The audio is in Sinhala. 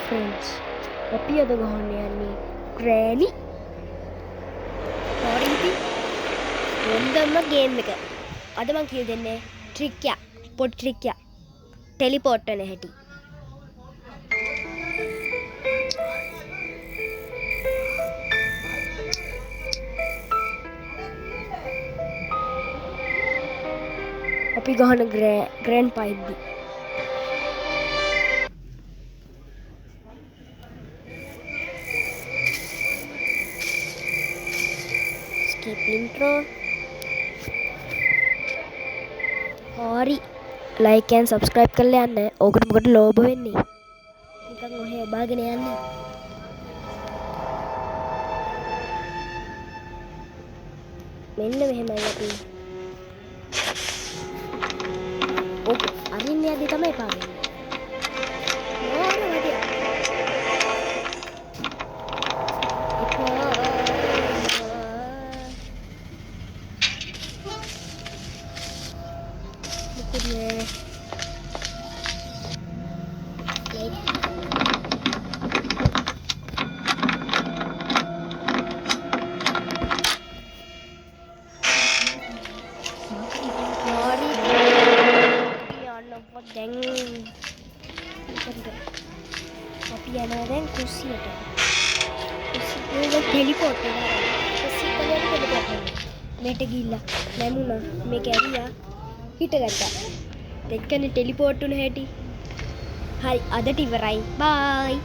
friends. අපි අද ගහන්න යන්නේ Granny. හරිද? හොඳම ගේම් එක. අද මම කියලා දෙන්නේ ට්‍රික් එක. පොඩි ට්‍රික් එක. ටෙලිපෝට් වෙන හැටි. අපි ගහන Grandpa ඉද්දි. Skip intro. හරි. like and subscribe කරලා යන්න. ඕකට මොකට ලෝභ වෙන්නේ? නිකන් ඔහේ බාගෙන යන්නේ. මෙන්න මෙහෙමයි අපි. ඔක අරින්නේ යද්දි තමයි පාවෙන්නේ. නෝන වැඩි. මොකද දැන් අපි යනවා දැන් කුස්සියට. කුස්සියට ටෙලිපෝට් වෙනවා. කුස්සියට ටෙලිපෝට් වෙනවා. මෙට ගිහිල්ලා නැමුණා. මේක ඇරියා හිටගත්තා. දෙකනේ ටෙලිපෝට් වුණ හැටි. හරි අදට ඉවරයි. බයි.